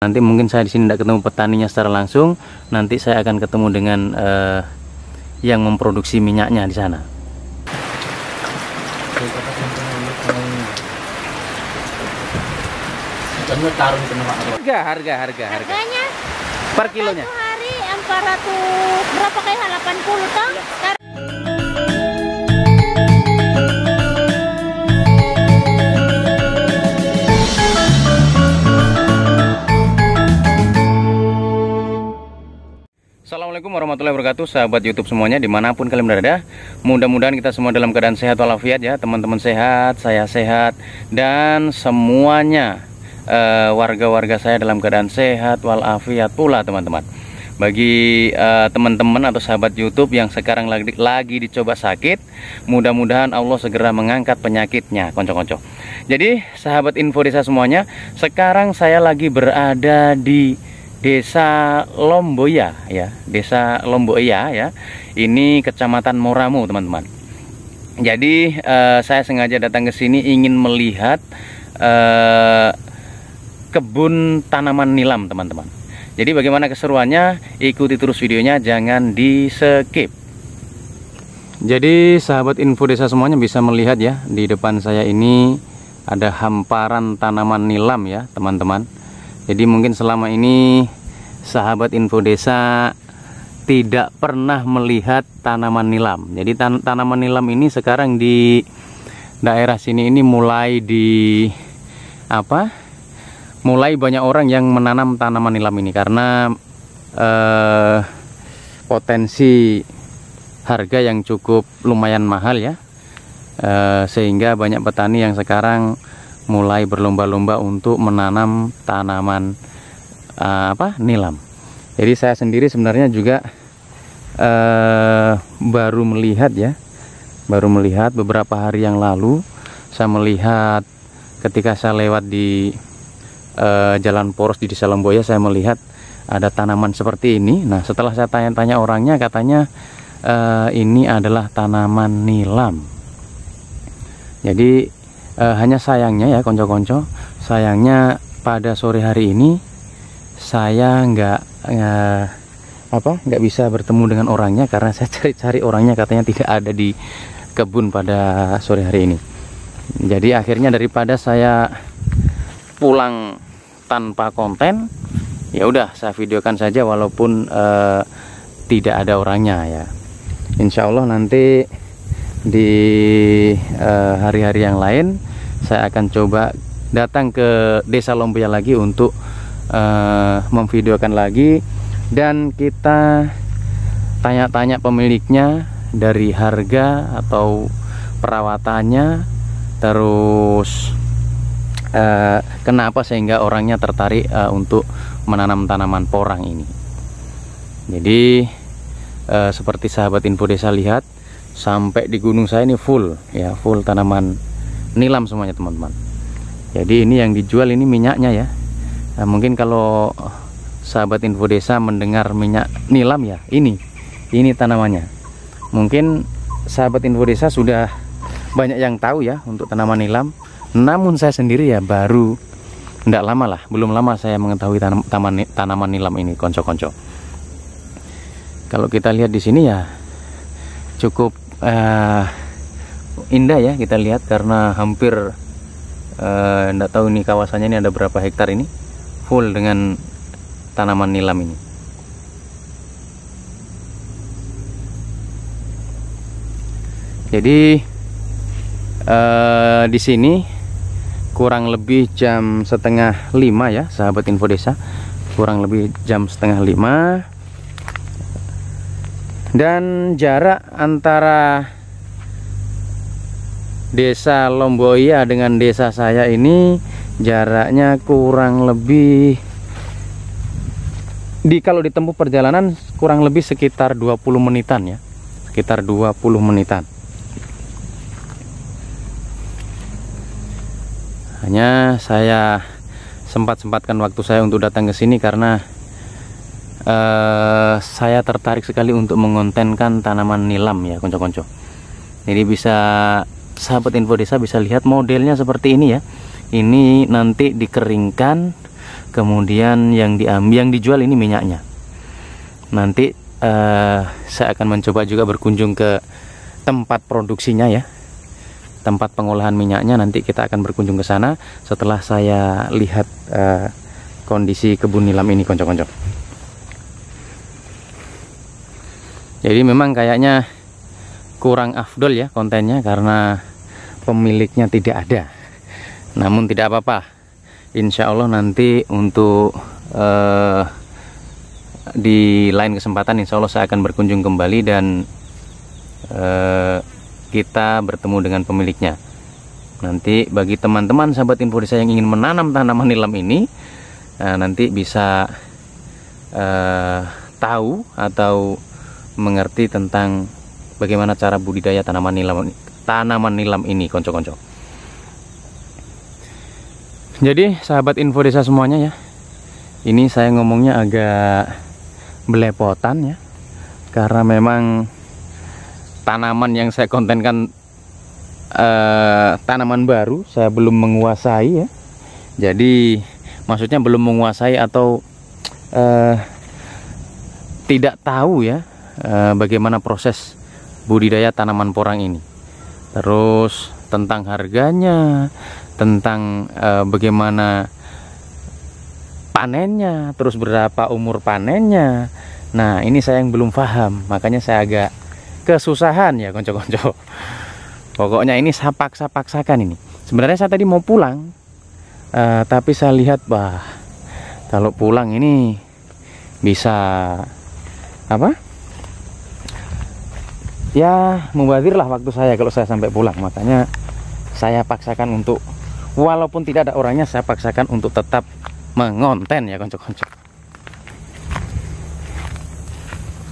Nanti mungkin saya di sini tidak ketemu petaninya secara langsung, nanti saya akan ketemu dengan yang memproduksi minyaknya di sana. Harganya per kilonya. satu hari 400 berapa kayak 80 toh? Assalamualaikum warahmatullahi wabarakatuh, sahabat YouTube semuanya dimanapun kalian berada. Mudah-mudahan kita semua dalam keadaan sehat walafiat ya, teman-teman sehat, saya sehat, dan semuanya warga-warga saya dalam keadaan sehat walafiat pula teman-teman. Bagi teman-teman atau sahabat YouTube yang sekarang lagi dicoba sakit, mudah-mudahan Allah segera mengangkat penyakitnya, konco-konco. Jadi sahabat info desa semuanya, sekarang saya lagi berada di Desa Lomboya ya, Desa Lomboya ya. Ini Kecamatan Moramu, teman-teman. Jadi saya sengaja datang ke sini ingin melihat kebun tanaman nilam, teman-teman. Jadi bagaimana keseruannya? Ikuti terus videonya, jangan di-skip. Jadi sahabat info desa semuanya bisa melihat ya, di depan saya ini ada hamparan tanaman nilam ya, teman-teman. Jadi mungkin selama ini sahabat info desa tidak pernah melihat tanaman nilam. Jadi tanaman nilam ini sekarang di daerah sini ini mulai mulai banyak orang yang menanam tanaman nilam ini karena potensi harga yang cukup lumayan mahal ya, sehingga banyak petani yang sekarang mulai berlomba-lomba untuk menanam tanaman nilam. Jadi saya sendiri sebenarnya juga baru melihat beberapa hari yang lalu. Saya melihat ketika saya lewat di jalan poros di Desa Lomboya, saya melihat ada tanaman seperti ini. Nah, setelah saya tanya-tanya orangnya, katanya ini adalah tanaman nilam. Jadi hanya sayangnya ya konco-konco, sayangnya pada sore hari ini saya nggak bisa bertemu dengan orangnya karena saya cari-cari orangnya, katanya tidak ada di kebun pada sore hari ini. Jadi akhirnya daripada saya pulang tanpa konten, ya udah saya videokan saja walaupun tidak ada orangnya ya. Insya Allah nanti di hari-hari yang lain saya akan coba datang ke Desa Lomboya lagi untuk memvideokan lagi, dan kita tanya-tanya pemiliknya dari harga atau perawatannya, terus kenapa sehingga orangnya tertarik untuk menanam tanaman porang ini. Jadi seperti sahabat info desa lihat, sampai di gunung saya ini full ya, full tanaman nilam semuanya teman-teman. Jadi ini yang dijual ini minyaknya ya. Nah, mungkin kalau sahabat info desa mendengar minyak nilam ya, ini tanamannya. Mungkin sahabat info desa sudah banyak yang tahu ya untuk tanaman nilam. Namun saya sendiri ya baru tidak lama lah, belum lama saya mengetahui tanaman nilam ini, konco-konco. Kalau kita lihat di sini ya cukup indah ya kita lihat, karena hampir tidak tahu ini kawasannya ini ada berapa hektar, ini full dengan tanaman nilam ini. Jadi di sini kurang lebih jam 4:30 ya sahabat info desa, kurang lebih jam 4:30, dan jarak antara Desa Lomboya dengan desa saya ini jaraknya kurang lebih kalau ditempuh perjalanan kurang lebih sekitar 20 menitan ya, sekitar 20 menitan. Hanya saya sempatkan waktu saya untuk datang ke sini karena saya tertarik sekali untuk mengontenkan tanaman nilam ya konco-konco. Jadi bisa sahabat info desa bisa lihat modelnya seperti ini ya. Ini nanti dikeringkan, kemudian yang dijual ini minyaknya. Nanti saya akan mencoba juga berkunjung ke tempat produksinya ya, tempat pengolahan minyaknya. Nanti kita akan berkunjung ke sana setelah saya lihat kondisi kebun nilam ini, konco-konco. Jadi memang kayaknya kurang afdol ya kontennya karena pemiliknya tidak ada. Namun tidak apa-apa, insya Allah nanti untuk di lain kesempatan insya Allah saya akan berkunjung kembali dan kita bertemu dengan pemiliknya. Nanti bagi teman-teman sahabat info desa yang ingin menanam tanaman nilam ini, nanti bisa tahu atau mengerti tentang bagaimana cara budidaya tanaman nilam ini, konco-konco. Jadi sahabat info desa semuanya ya, ini saya ngomongnya agak belepotan ya, karena memang tanaman yang saya kontenkan tanaman baru, saya belum menguasai ya. Jadi maksudnya belum menguasai atau tidak tahu ya bagaimana proses budidaya tanaman porang ini. Terus tentang harganya, tentang bagaimana panennya, terus berapa umur panennya. Nah ini saya yang belum paham, makanya saya agak kesusahan ya konco-konco. Pokoknya ini saya paksa-paksakan ini. Sebenarnya saya tadi mau pulang, tapi saya lihat kalau pulang ini bisa apa? Ya mubazirlah waktu saya kalau saya sampai pulang. Makanya saya paksakan untuk, walaupun tidak ada orangnya, saya paksakan untuk tetap mengonten ya konco-konco.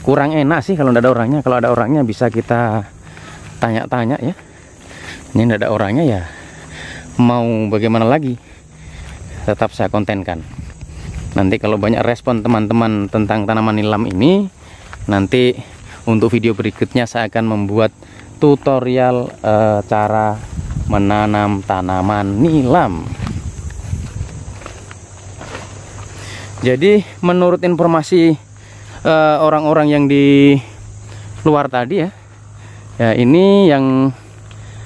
Kurang enak sih kalau tidak ada orangnya. Kalau ada orangnya bisa kita tanya-tanya ya. Ini tidak ada orangnya ya, mau bagaimana lagi, tetap saya kontenkan. Nanti kalau banyak respon teman-teman tentang tanaman nilam ini, nanti untuk video berikutnya saya akan membuat tutorial cara menanam tanaman nilam. Jadi menurut informasi orang-orang yang di luar tadi ya, ini yang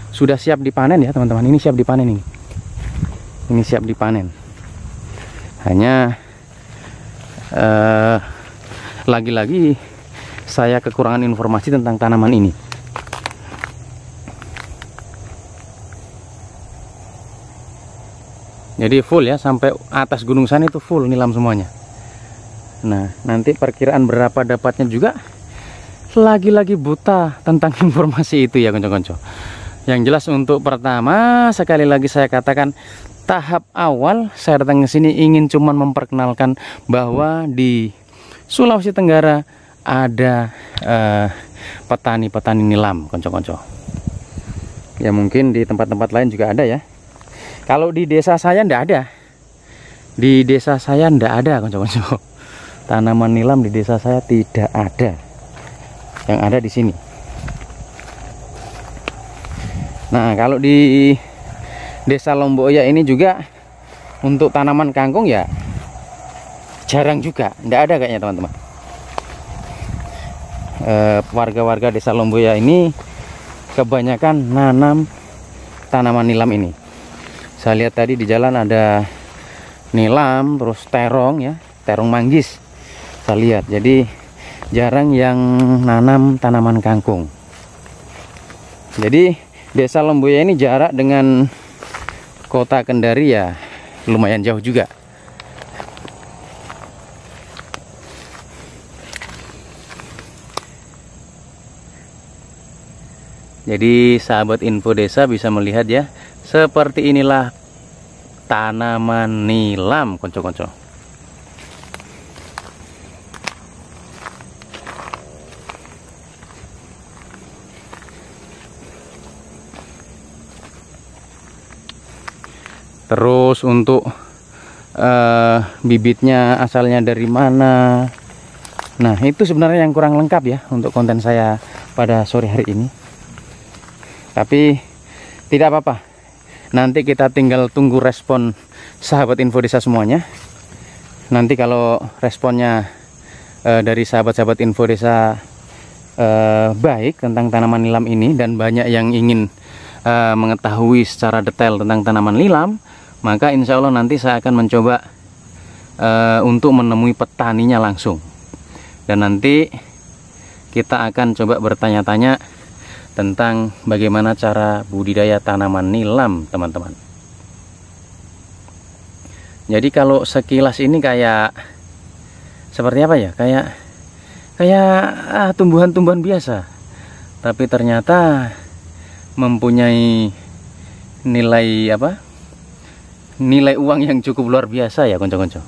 sudah siap dipanen ya teman-teman. Ini siap dipanen ini. Ini siap dipanen. Hanya lagi-lagi saya kekurangan informasi tentang tanaman ini. Jadi full ya, sampai atas gunung sana itu full nilam semuanya. Nah nanti perkiraan berapa dapatnya juga lagi-lagi buta tentang informasi itu ya konco-konco. Yang jelas untuk pertama, sekali lagi saya katakan, tahap awal saya datang ke sini ingin cuman memperkenalkan bahwa di Sulawesi Tenggara ada petani-petani nilam konco-konco. Ya mungkin di tempat-tempat lain juga ada ya. Kalau di desa saya ndak ada. Di desa saya ndak ada konco-konco. Tanaman nilam di desa saya tidak ada. Yang ada di sini. Nah kalau di desa Lomboya ini juga untuk tanaman kangkung ya jarang juga, ndak ada kayaknya teman-teman. Warga-warga desa Lomboya ini kebanyakan nanam tanaman nilam ini. Saya lihat tadi di jalan ada nilam, terus terong ya, terong manggis. Saya lihat, jadi jarang yang nanam tanaman kangkung. Jadi desa Lomboya ini jarak dengan kota Kendari ya lumayan jauh juga. Jadi sahabat info desa bisa melihat ya, seperti inilah tanaman nilam konco-konco. Terus untuk bibitnya asalnya dari mana, nah itu sebenarnya yang kurang lengkap ya untuk konten saya pada sore hari ini. Tapi tidak apa-apa, nanti kita tinggal tunggu respon sahabat info desa semuanya. nanti kalau responnya dari sahabat-sahabat Info Desa baik tentang tanaman nilam ini dan banyak yang ingin mengetahui secara detail tentang tanaman nilam, maka insya Allah nanti saya akan mencoba untuk menemui petaninya langsung, dan nanti kita akan coba bertanya-tanya tentang bagaimana cara budidaya tanaman nilam, teman-teman. Jadi kalau sekilas ini kayak seperti apa ya, kayak tumbuhan-tumbuhan biasa, tapi ternyata mempunyai nilai uang yang cukup luar biasa ya konco-konco.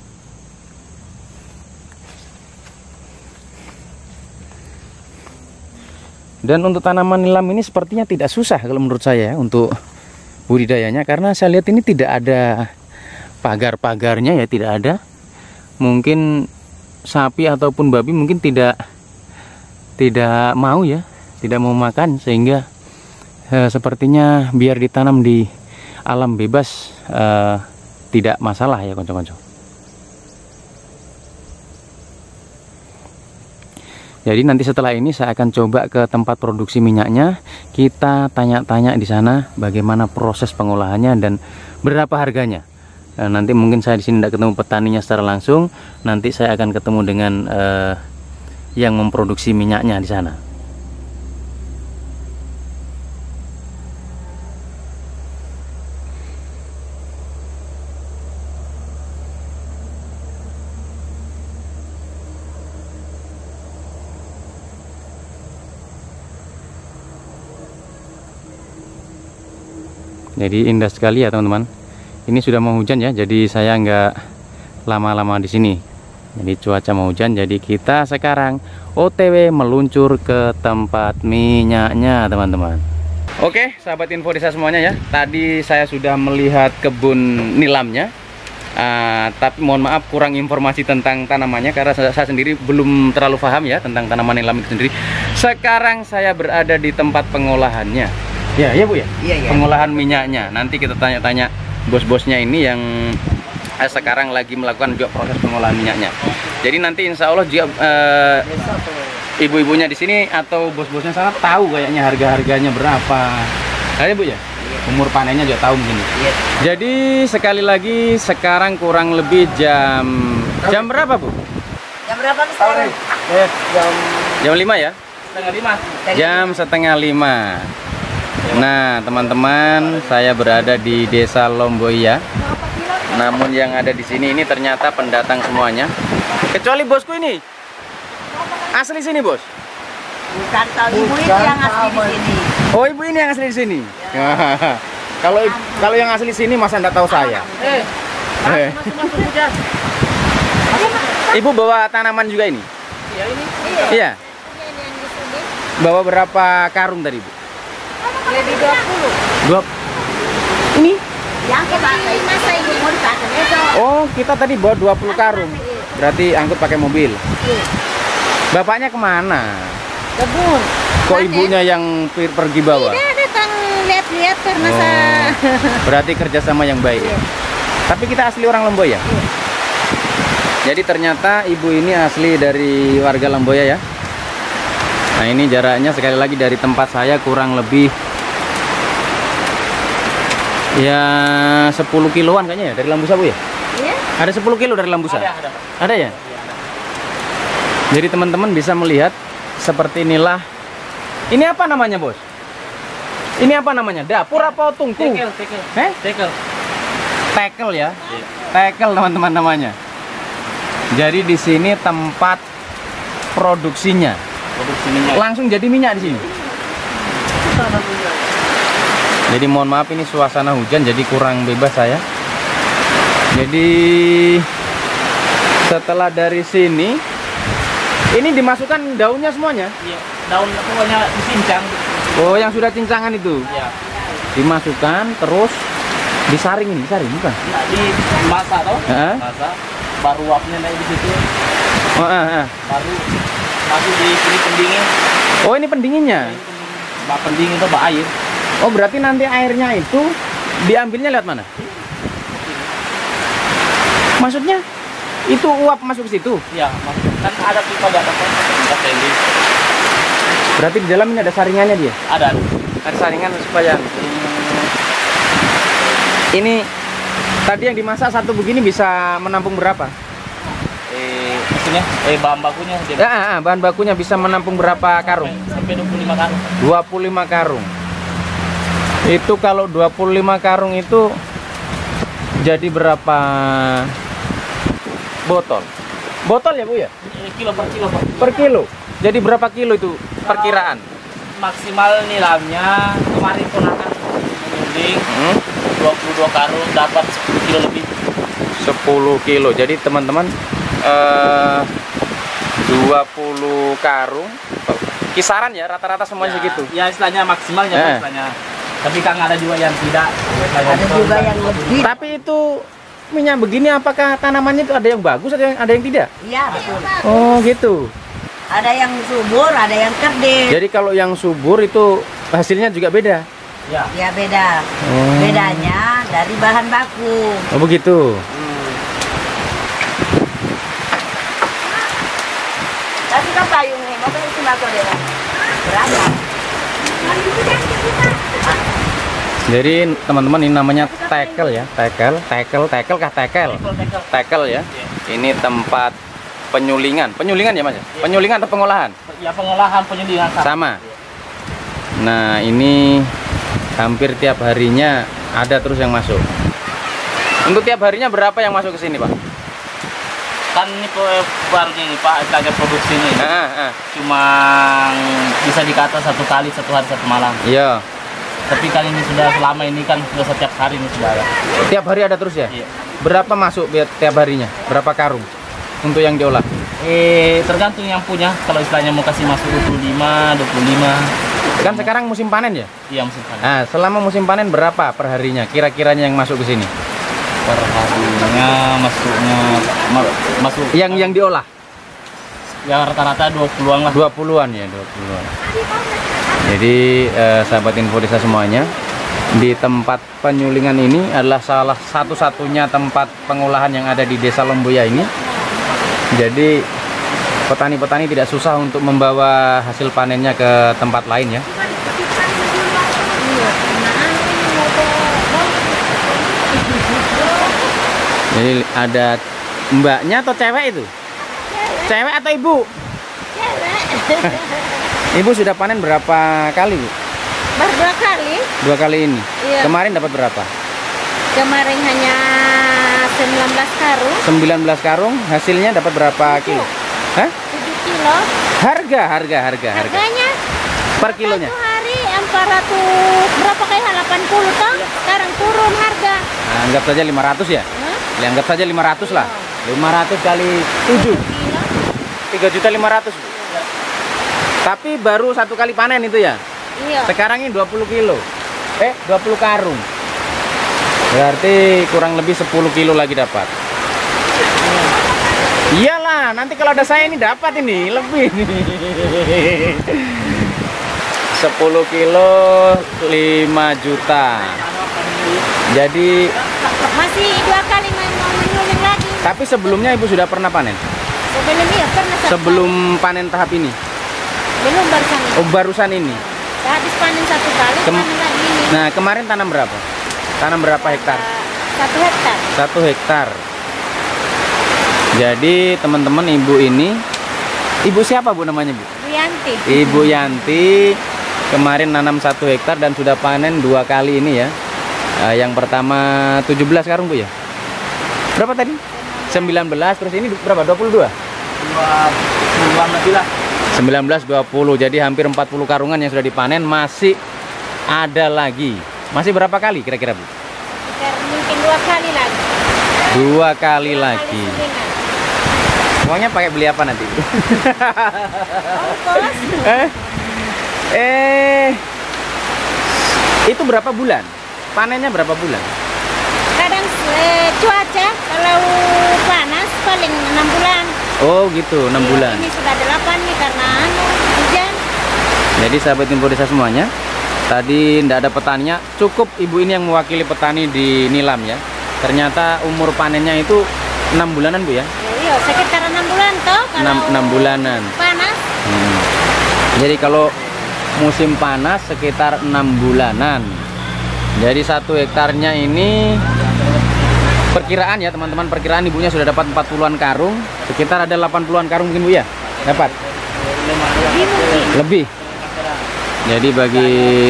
Dan untuk tanaman nilam ini sepertinya tidak susah kalau menurut saya untuk budidayanya, karena saya lihat ini tidak ada pagar-pagarnya ya, tidak ada. Mungkin sapi ataupun babi mungkin tidak mau ya, tidak mau makan, sehingga sepertinya biar ditanam di alam bebas tidak masalah ya konco-konco. Jadi nanti setelah ini saya akan coba ke tempat produksi minyaknya, kita tanya-tanya di sana bagaimana proses pengolahannya dan berapa harganya. Nanti mungkin saya di sini tidak ketemu petaninya secara langsung, nanti saya akan ketemu dengan yang memproduksi minyaknya di sana. Jadi indah sekali ya teman-teman. Ini sudah mau hujan ya, jadi saya nggak lama-lama di sini. Jadi cuaca mau hujan, jadi kita sekarang OTW meluncur ke tempat minyaknya teman-teman. Oke sahabat Info Desa semuanya ya, tadi saya sudah melihat kebun nilamnya, tapi mohon maaf kurang informasi tentang tanamannya karena saya sendiri belum terlalu paham ya tentang tanaman nilam itu sendiri. Sekarang saya berada di tempat pengolahannya. Ya Bu ya. Iya. Pengolahan minyaknya. Nanti kita tanya-tanya bos-bosnya ini yang sekarang lagi melakukan juga proses pengolahan minyaknya. Jadi nanti insya Allah juga ibu-ibunya di sini atau bos-bosnya sana tahu kayaknya harga-harganya berapa. Kayaknya Bu ya? Umur panennya juga tahu mungkin. Iya. Jadi sekali lagi sekarang kurang lebih jam berapa Bu? Jam berapa sekarang? Jam 5 ya? Setengah 5. Jam setengah 5. Nah teman-teman, saya berada di Desa Lomboia. Namun yang ada di sini ini ternyata pendatang semuanya, kecuali bosku ini. Asli sini bos? Bukan, ibu ini yang asli di sini. Oh ibu ini yang asli di sini. Ya. Kalau yang asli sini masa enggak tahu saya? Ibu bawa tanaman juga ini? Iya ini. Iya. Bawa berapa karung tadi Bu? Lebih 20. Ini? Yang masa ibu mau dipakai. Oh kita tadi bawa 20 karung. Berarti angkut pakai mobil. Bapaknya kemana? Kebun. Kok ibunya yang pergi bawa? Tidak, datang lihat-lihat karena Berarti kerjasama yang baik. Iya. Tapi kita asli orang Lomboya. Iya. Jadi ternyata ibu ini asli dari warga Lomboya ya. Nah ini jaraknya sekali lagi dari tempat saya kurang lebih ya 10 kiloan kayaknya ya dari Lambusa Bu ya? Iya. Ada 10 kilo dari Lambusa? Ada ya? Iya, ada. Jadi teman-teman bisa melihat seperti inilah. Ini apa namanya bos? Ini apa namanya? Dapur apa tungku? Tekel. Tekel ya? Iya. Tekel teman-teman namanya. Jadi di sini tempat produksinya. Langsung jadi minyak di sini. Jadi mohon maaf ini suasana hujan jadi kurang bebas saya. Jadi setelah dari sini ini dimasukkan daunnya semuanya? Iya, daun pokoknya dicincang. Oh, yang sudah cincangan itu? Iya. Dimasukkan terus disaring ini, disaring bukan? Nah, di masa toh? Masa baru uapnya naik di situ. Baru masuk di sini pendingin. Oh, ini pendinginnya? Pendingin itu air. Oh, berarti nanti airnya itu diambilnya lewat mana? Maksudnya? Itu uap masuk ke situ? Iya, masuk. Kan ada pipa di atas, pipa stainless. Berarti di dalam ini ada saringannya dia? Ada. Ada saringan supaya ini tadi yang dimasak satu begini bisa menampung berapa? Maksudnya bahan bakunya dia Bahan bakunya bisa menampung berapa karung? sampai 25 karung. 25 karung. Itu kalau 25 karung itu jadi berapa botol? Botol ya Bu ya? Kilo per kilo, Pak. Per kilo. Jadi berapa kilo itu perkiraan? Maksimal nilainya kemarin ponakan menyuling 22 karung dapat 10 kilo lebih. 10 kilo. Jadi teman-teman 20 karung kisaran ya, rata-rata semuanya segitu. Ya istilahnya maksimalnya istilahnya. Tapi kan ada juga yang tidak. Ada juga yang lebih. Tapi itu minyak begini apakah tanamannya itu ada yang bagus ada yang tidak? Iya, betul. Oh gitu. Ada yang subur, ada yang kerdil. Jadi kalau yang subur itu hasilnya juga beda? Ya. Ya beda. Bedanya dari bahan baku. Oh begitu. Tapi kan payung nih, mau isi batu deh. Berapa? Jadi teman-teman ini namanya tekel ya, tekel ya. Ini tempat penyulingan ya Mas? Penyulingan atau pengolahan? Ya pengolahan penyulingan sama. Nah ini hampir tiap harinya ada terus yang masuk. Untuk tiap harinya berapa yang masuk ke sini Pak? Kan ini baru ini Pak, kita produksi ini. Cuma bisa dikata satu hari satu malam. Iya. Tapi kali ini sudah selama ini kan sudah setiap hari ini sudah ada. Tiap hari ada terus ya? Iya. Berapa masuk tiap harinya? Berapa karung untuk yang diolah? Tergantung yang punya. Kalau istilahnya mau kasih masuk 25. Kan sekarang musim panen ya? Iya musim panen. Nah, selama musim panen berapa per harinya kira-kiranya yang masuk ke sini? Per harinya masuk yang diolah? Ya rata-rata 20-an lah. 20-an ya, 20-an. Jadi sahabat info desa semuanya, di tempat penyulingan ini adalah salah satu-satunya tempat pengolahan yang ada di Desa Lomboya ini. Jadi petani-petani tidak susah untuk membawa hasil panennya ke tempat lain ya. Jadi ada mbaknya atau cewek itu? Cewek atau ibu? Ibu sudah panen berapa kali Bu? Baru 2 kali. 2 kali ini? Iya. Kemarin dapat berapa? Kemarin hanya 19 karung. 19 karung, hasilnya dapat berapa kilo? Hah? 7 kilo. Harganya? Per kilonya? Satu hari 400 berapa kayak 80 toh? Sekarang turun harga. Nah, anggap saja 500 ya? Anggap saja 500 lah. 500 kali 7. 3.500.000. Tapi baru 1 kali panen itu ya? Iya. Sekarang ini 20 kilo. 20 karung. Berarti kurang lebih 10 kilo lagi dapat. Iyalah, nanti kalau ada saya ini dapat ini lebih nih. 10 kilo 5 juta. Jadi masih 2 kali mau menyuling lagi. tapi sebelumnya Ibu sudah pernah panen? Sebelum iya pernah. Sebelum panen tahap ini? Belum barusan ini. Oh, barusan ini. Habis panen 1 kali, panen lagi ini. Nah, kemarin tanam berapa? Tanam berapa hektar? 1 hektar. 1 hektar. Jadi teman-teman ibu ini, ibu siapa Bu namanya Bu? Bu Yanti. Ibu Yanti kemarin nanam 1 hektar dan sudah panen 2 kali ini ya. Yang pertama 17 karung Bu ya? Berapa tadi? 19, terus ini berapa? 22? 20-an lebih lah. 19, 20, jadi hampir 40 karungan yang sudah dipanen, masih ada lagi. Masih berapa kali kira-kira Bu? Mungkin 2 kali lagi. 2 kali lagi. Semuanya pakai beli apa nanti? Ongkos. Itu berapa bulan? Panennya berapa bulan? Kadang cuaca kalau panas paling 6 bulan. Oh gitu, 6 bulan. Ini sudah 8 nih karena hujan. Jadi sahabat info desa semuanya, tadi tidak ada petaninya, cukup ibu ini yang mewakili petani di Nilam ya. Ternyata umur panennya itu 6 bulanan Bu ya. Iya, sekitar 6 bulan toh. Kalau 6 bulanan. panas. Jadi kalau musim panas sekitar 6 bulanan. Jadi 1 hektarnya ini perkiraan ya teman-teman, perkiraan ibunya sudah dapat 40-an karung, sekitar ada 80-an karung mungkin Bu ya? Dapat? Lebih. Jadi bagi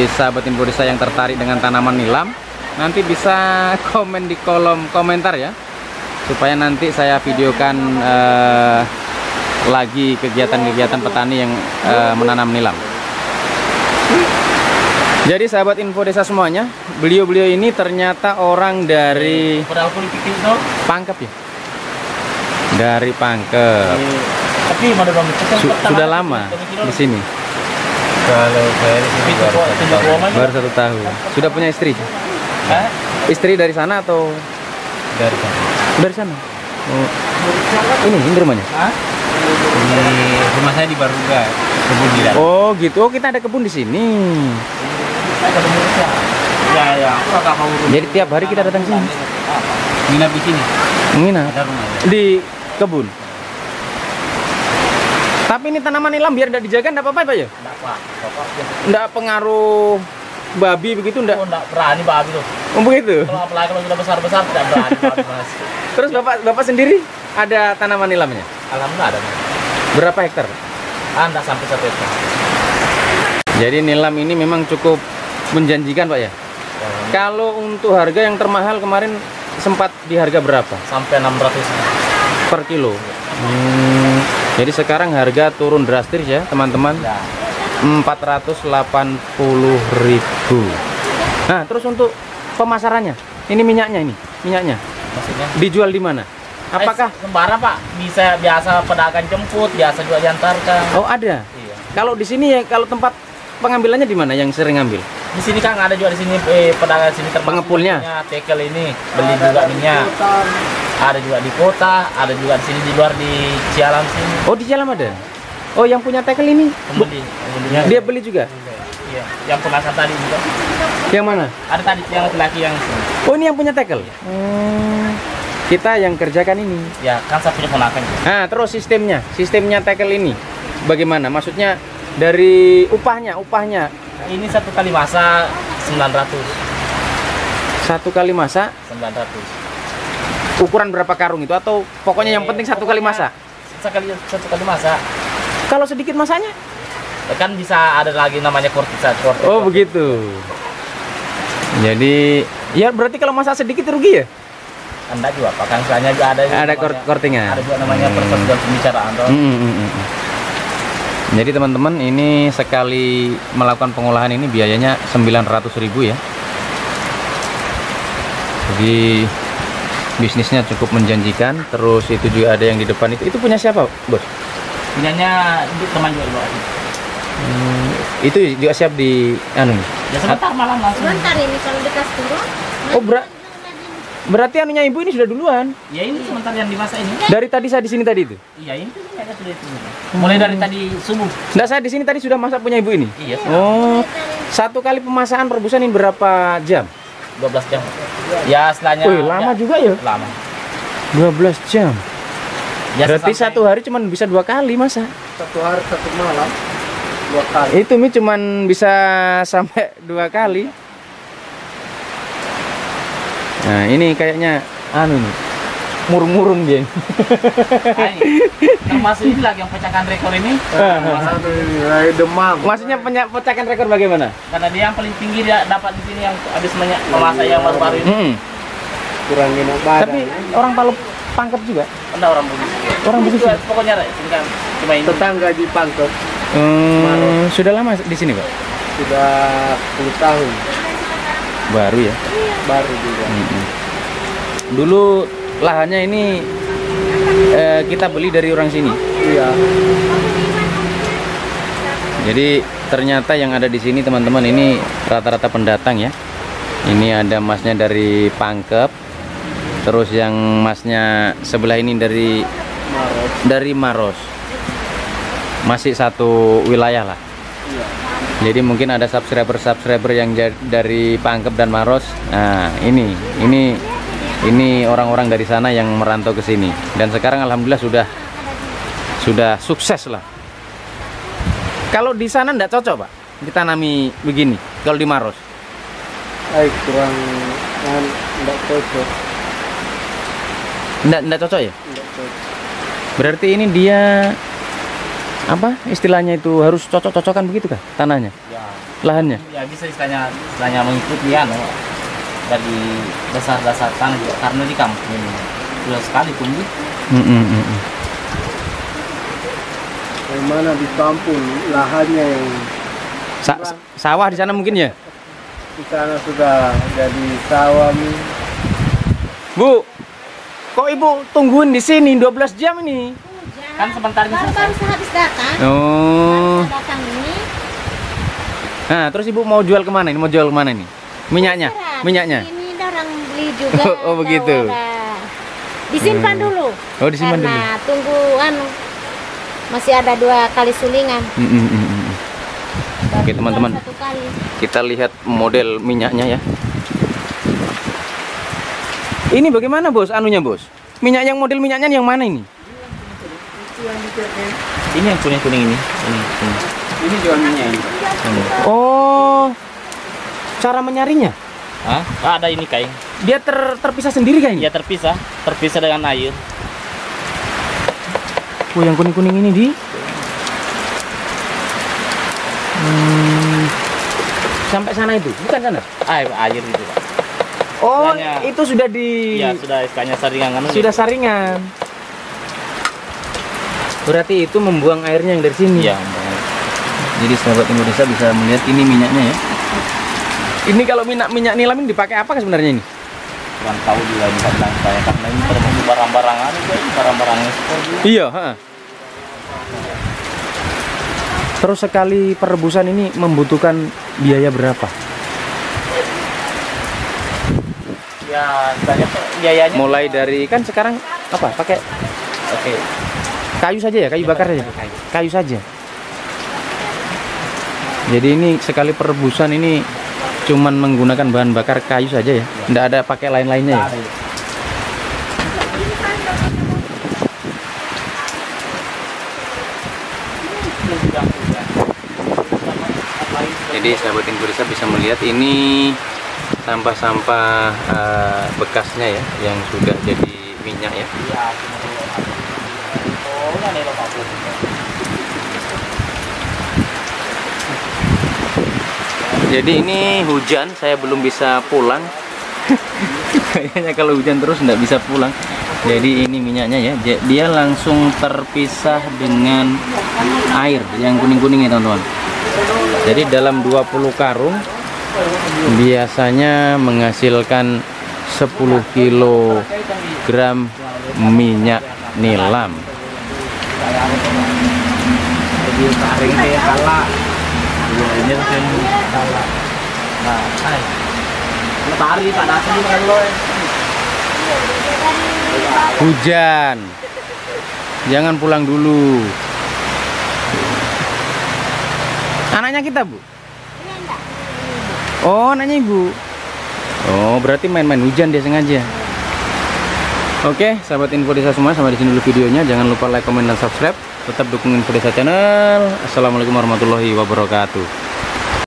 sahabat info desa yang tertarik dengan tanaman nilam, nanti bisa komen di kolom komentar ya, supaya nanti saya videokan lagi kegiatan-kegiatan petani yang menanam nilam. Jadi sahabat info desa semuanya, beliau-beliau ini ternyata orang dari Pangkep ya? Dari Pangkep. Tapi Sudah lama di sini. Kalau saya di sini Baru 1 tahun. Sudah punya istri? Istri dari sana atau dari sana. dari sana? Oh. Ini rumahnya? Di rumah saya di Baruga, kebun di dalam. Oh gitu. Oh kita ada kebun di sini. Ya. Jadi tiap hari kita datang sini. Nginap di sini. Menginap Ada rumah. di kebun. Tapi ini tanaman nilam biar tidak dijaga tidak apa-apa Pak ya? Tidak pengaruh babi begitu tidak? Enggak berani babi tuh. Oh begitu. Kalau apalagi kalau sudah besar-besar tidak berani babi Mas. Terus bapak sendiri ada tanaman nilamnya? Alhamdulillah ada. Berapa hektar? Enggak sampai 1 hektar. Jadi nilam ini memang cukup menjanjikan Pak ya? Kalau untuk harga yang termahal kemarin sempat di harga berapa? Sampai 600 Per kilo. Jadi sekarang harga turun drastis ya teman-teman. ya. 480.000. Nah terus untuk pemasarannya, ini minyaknya Maksudnya dijual di mana? Apakah? sembara Pak? Bisa biasa pedagang jemput, biasa juga diantarkan. Oh ada. Iya. Kalau di sini ya, kalau tempat pengambilannya di mana yang sering ngambil? Di sini kan ada juga di sini pedagang sini termasuk Pengepulnya? tekel ini beli juga minyak. Ada juga di kota, ada juga di sini di luar di Cialam sini. Oh di Cialam ada. Oh yang punya tekel ini Pembelinya. dia beli juga. Iya, yang penasan tadi juga. Yang mana? Ada tadi yang laki-laki yang sini. Oh ini yang punya tekel. Kita yang kerjakan ini. Ya, kan saya punya ponakan. Nah terus sistemnya tekel ini bagaimana? Maksudnya dari upahnya? Ini 1 kali masak 900. 1 kali masak 900. ukuran berapa karung itu atau pokoknya yang penting 1 kali masak? Satu kali masak. Kalau sedikit masaknya? Kan bisa ada lagi namanya kortisat. Oh begitu. Jadi ya berarti kalau masak sedikit rugi ya? Anda juga Pak, kan misalnya juga ada Kortingan. Ada juga namanya persetujuan pembicaraan toh. Jadi teman-teman ini sekali melakukan pengolahan ini biayanya 900.000 ya. Jadi bisnisnya cukup menjanjikan. Terus itu juga ada yang di depan itu punya siapa Bos? Punyanya teman juga di bawah. Itu juga siap di anu. Ya sebentar malam langsung. Sebentar ini kalau dikasih turun. Oh berarti anunya ibu ini sudah duluan. Ya ini sebentar yang dimasak ini. Dari tadi saya di sini tadi itu. Iya ini tuh minyaknya sudah itu. Mulai dari tadi subuh. Enggak, saya di sini tadi sudah masak punya ibu ini. Iya. Oh, 1 kali pemasakan rebusan ini berapa jam? 12 jam. Ya setelahnya. Wih, lama juga ya? Lama. 12 jam. Ya, Berarti 1 hari cuma bisa 2 kali masak. 1 hari 1 malam 2 kali. Itu mie cuman bisa sampai 2 kali. Nah, ini kayaknya anu nih. Murung-murung dia. Termasuk ini lagi yang pecahkan rekor ini. Demam. Maksudnya pecahkan rekor bagaimana? Karena dia yang paling tinggi dia dapat di sini yang habis memasak yang baru-baru ini. Kurangin badan. Tapi orang Palu Pangkep juga. Anda orang Bugis. Orang Bugis. Pokoknya ini kan cuma ini. Tetangga di Pangkep Sudah lama di sini, Pak? sudah 10 tahun. Baru ya? Baru juga. Dulu lahannya ini kita beli dari orang sini. Iya. Jadi ternyata yang ada di sini teman-teman ini rata-rata pendatang ya. Ini ada masnya dari Pangkep. Terus yang masnya sebelah ini dari Maros. Masih satu wilayah lah. Iya. Jadi mungkin ada subscriber yang dari Pangkep dan Maros. Nah, ini Ini orang-orang dari sana yang merantau ke sini. Dan sekarang alhamdulillah sudah sukses lah. Kalau di sana enggak cocok, Pak, ditanami begini. Kalau di Maros. Kurang enggak cocok. Enggak cocok ya? Enggak cocok. Berarti ini dia apa? Istilahnya itu harus cocok-cocokan begitu kah tanahnya? Ya, Lahannya? ya bisa istilahnya mengikuti dari dasar-dasar tanah juga, karena di kampung sudah sekali tumbuh. Yang mana di kampung lahannya yang Sawah di sana mungkin ya? di sana sudah jadi sawah. Bu, kok Ibu tungguin di sini 12 jam ini? Kan sebentar ini Baru habis datang. Oh. Datang ini. Nah, terus Ibu mau jual kemana ini? Mau jual kemana ini? Minyaknya? Minyaknya? Ini orang beli juga. Oh, begitu. Disimpan dulu. Oh, disimpan dulu. Karena tunggu masih ada 2 kali sulingan. Oke, teman-teman. 1 kali. Kita lihat model minyaknya ya. Ini bagaimana, Bos? Anunya, Bos? Minyak yang model minyaknya yang mana ini? ini yang kuning-kuning ini. Ini jual minyak ini. Oh. Cara menyaringnya? Hah? Ada ini kain. Dia terpisah sendiri kah ini? Ya terpisah dengan air. Oh, yang kuning-kuning ini di sampai sana itu, bukan sana? Air itu, Pak. Oh, Istilahnya- itu sudah di Ya sudah istilahnya saringan kan. sudah saringan. Berarti itu membuang airnya yang dari sini. Iya. Jadi sahabat Indonesia bisa melihat ini minyaknya ya. Ini kalau minyak nilam ini dipakai apa sebenarnya ini? Kurang tahu juga ini bilang saya, karena ini termasuk barang-barang barang-barang ekspor juga. Iya, Terus sekali perebusan ini membutuhkan biaya berapa? Ya, istilahnya biayanya Mulai dari kan sekarang apa? Pakai kayu saja ya, kayu bakar saja. Kayu saja. Jadi ini sekali perebusan ini cuman menggunakan bahan bakar kayu saja ya. Nggak ada pakai lain-lainnya ya. Jadi sahabat Indonesia bisa melihat ini sampah-sampah bekasnya ya, yang sudah jadi minyak ya. Jadi ini hujan, saya belum bisa pulang. Kayaknya kalau hujan terus nggak bisa pulang. Jadi ini minyaknya ya, dia langsung terpisah dengan air yang kuning-kuning ya teman-teman. Jadi dalam 20 karung biasanya menghasilkan 10 kilogram minyak nilam. jadi taring kayak kalah. Ini kan kalah. Nah, tari tak datang juga lo. Hujan, jangan pulang dulu. Anaknya kita, Bu? Oh, anaknya Ibu. Oh, berarti main-main hujan dia sengaja. Oke, sahabat Info Desa semua, sampai di sini dulu videonya. Jangan lupa like, komen, dan subscribe. Tetap dukung Info Desa channel. Assalamualaikum warahmatullahi wabarakatuh.